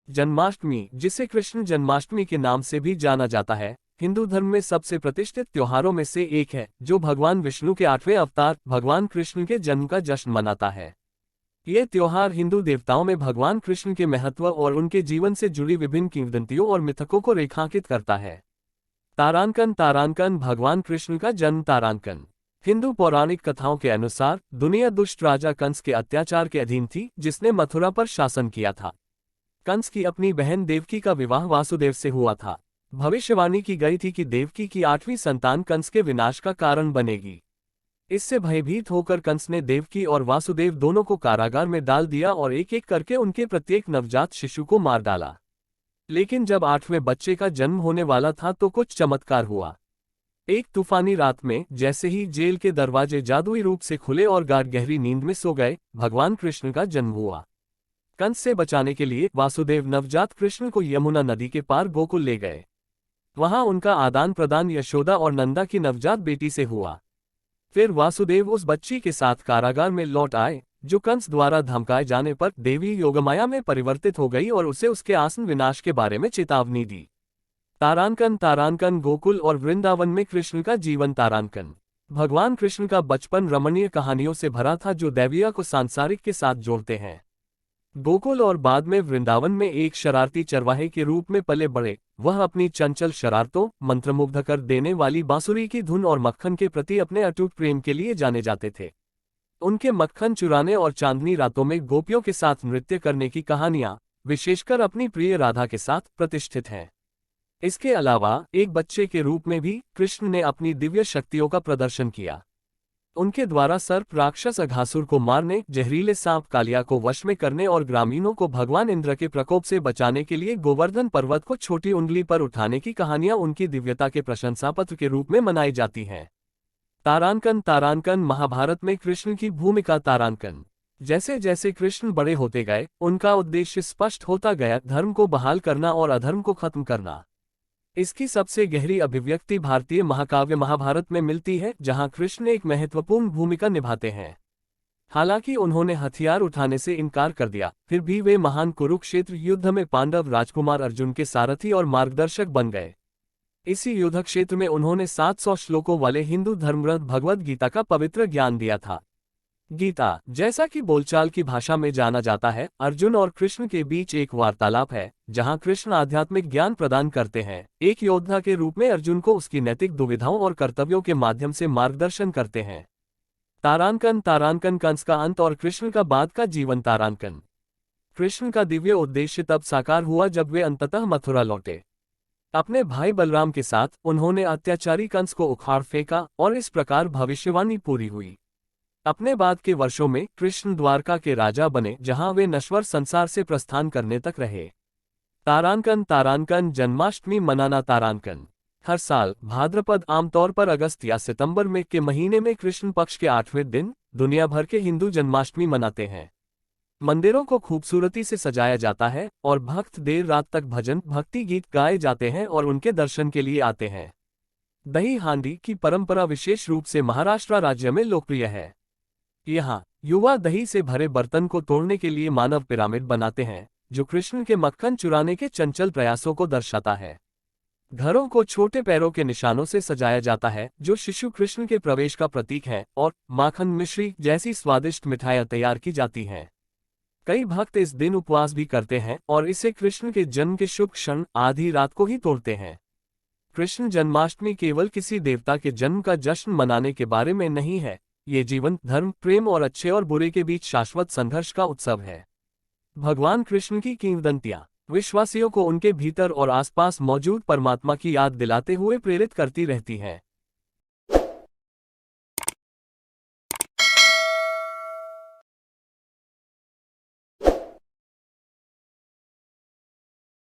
जन्माष्टमी, जिसे कृष्ण जन्माष्टमी के नाम से भी जाना जाता है, हिंदू धर्म में सबसे प्रतिष्ठित त्योहारों में से एक है, जो भगवान विष्णु के 8वें अवतार भगवान कृष्ण के जन्म का जश्न मनाता है। ये त्योहार हिंदू देवताओं में भगवान कृष्ण के महत्व और उनके जीवन से जुड़ी विभिन्न किंवदंतियों और मिथकों को रेखांकित करता है। तारांकन तारांकन भगवान कृष्ण का जन्म। तारांकन हिंदू पौराणिक कथाओं के अनुसार दुनिया दुष्ट राजा कंस के अत्याचार के अधीन थी, जिसने मथुरा पर शासन किया था। कंस की अपनी बहन देवकी का विवाह वासुदेव से हुआ था। भविष्यवाणी की गई थी कि देवकी की 8वीं संतान कंस के विनाश का कारण बनेगी। इससे भयभीत होकर कंस ने देवकी और वासुदेव दोनों को कारागार में डाल दिया और एक एक करके उनके प्रत्येक नवजात शिशु को मार डाला। लेकिन जब 8वें बच्चे का जन्म होने वाला था तो कुछ चमत्कार हुआ। एक तूफानी रात में जैसे ही जेल के दरवाजे जादुई रूप से खुले और गार्ड गहरी नींद में सो गए, भगवान कृष्ण का जन्म हुआ। कंस से बचाने के लिए वासुदेव नवजात कृष्ण को यमुना नदी के पार गोकुल ले गए। वहां उनका आदान प्रदान यशोदा और नंदा की नवजात बेटी से हुआ। फिर वासुदेव उस बच्ची के साथ कारागार में लौट आए, जो कंस द्वारा धमकाए जाने पर देवी योगमाया में परिवर्तित हो गई और उसे उसके आसन विनाश के बारे में चेतावनी दी। तारांकन तारांकन गोकुल और वृंदावन में कृष्ण का जीवन। तारांकन भगवान कृष्ण का बचपन रमणीय कहानियों से भरा था, जो दैवीय को सांसारिक के साथ जोड़ते हैं। गोकुल और बाद में वृंदावन में एक शरारती चरवाहे के रूप में पले बड़े, वह अपनी चंचल शरारतों, मंत्रमुग्ध कर देने वाली बांसुरी की धुन और मक्खन के प्रति अपने अटूट प्रेम के लिए जाने जाते थे। उनके मक्खन चुराने और चांदनी रातों में गोपियों के साथ नृत्य करने की कहानियां, विशेषकर अपनी प्रिय राधा के साथ, प्रतिष्ठित हैं। इसके अलावा एक बच्चे के रूप में भी कृष्ण ने अपनी दिव्य शक्तियों का प्रदर्शन किया। उनके द्वारा सर्प राक्षस अघासुर को मारने, जहरीले सांप कालिया को वश में करने और ग्रामीणों को भगवान इंद्र के प्रकोप से बचाने के लिए गोवर्धन पर्वत को छोटी उंगली पर उठाने की कहानियां उनकी दिव्यता के प्रशंसापत्र के रूप में मनाई जाती हैं। तारांकन तारांकन महाभारत में कृष्ण की भूमिका। तारांकन जैसे जैसे कृष्ण बड़े होते गए, उनका उद्देश्य स्पष्ट होता गया, धर्म को बहाल करना और अधर्म को खत्म करना। इसकी सबसे गहरी अभिव्यक्ति भारतीय महाकाव्य महाभारत में मिलती है, जहां कृष्ण एक महत्वपूर्ण भूमिका निभाते हैं। हालांकि उन्होंने हथियार उठाने से इनकार कर दिया, फिर भी वे महान कुरुक्षेत्र युद्ध में पांडव राजकुमार अर्जुन के सारथी और मार्गदर्शक बन गए। इसी युद्ध क्षेत्र में उन्होंने 700 श्लोकों वाले हिंदू धर्मग्रंथ भगवद गीता का पवित्र ज्ञान दिया था। गीता, जैसा कि बोलचाल की भाषा में जाना जाता है, अर्जुन और कृष्ण के बीच एक वार्तालाप है, जहां कृष्ण आध्यात्मिक ज्ञान प्रदान करते हैं। एक योद्धा के रूप में अर्जुन को उसकी नैतिक दुविधाओं और कर्तव्यों के माध्यम से मार्गदर्शन करते हैं। तारांकन तारांकन कंस का अंत और कृष्ण का बाद का जीवन। तारांकन कृष्ण का दिव्य उद्देश्य तब साकार हुआ जब वे अंततः मथुरा लौटे। अपने भाई बलराम के साथ उन्होंने अत्याचारी कंस को उखाड़ फेंका और इस प्रकार भविष्यवाणी पूरी हुई। अपने बाद के वर्षों में कृष्ण द्वारका के राजा बने, जहां वे नश्वर संसार से प्रस्थान करने तक रहे। तारांकन तारांकन जन्माष्टमी मनाना। तारांकन हर साल भाद्रपद, आमतौर पर अगस्त या सितंबर में के महीने में कृष्ण पक्ष के 8वें दिन दुनिया भर के हिंदू जन्माष्टमी मनाते हैं। मंदिरों को खूबसूरती से सजाया जाता है और भक्त देर रात तक भजन भक्ति गीत गाए जाते हैं और उनके दर्शन के लिए आते हैं। दही हांडी की परंपरा विशेष रूप से महाराष्ट्र राज्य में लोकप्रिय है। यहाँ युवा दही से भरे बर्तन को तोड़ने के लिए मानव पिरामिड बनाते हैं, जो कृष्ण के मक्खन चुराने के चंचल प्रयासों को दर्शाता है। घरों को छोटे पैरों के निशानों से सजाया जाता है, जो शिशु कृष्ण के प्रवेश का प्रतीक है, और माखन मिश्री जैसी स्वादिष्ट मिठाइयां तैयार की जाती हैं। कई भक्त इस दिन उपवास भी करते हैं और इसे कृष्ण के जन्म के शुभ क्षण आधी रात को ही तोड़ते हैं। कृष्ण जन्माष्टमी केवल किसी देवता के जन्म का जश्न मनाने के बारे में नहीं है, ये जीवन, धर्म, प्रेम और अच्छे और बुरे के बीच शाश्वत संघर्ष का उत्सव है। भगवान कृष्ण की किंवदंतियां विश्वासियों को उनके भीतर और आसपास मौजूद परमात्मा की याद दिलाते हुए प्रेरित करती रहती हैं।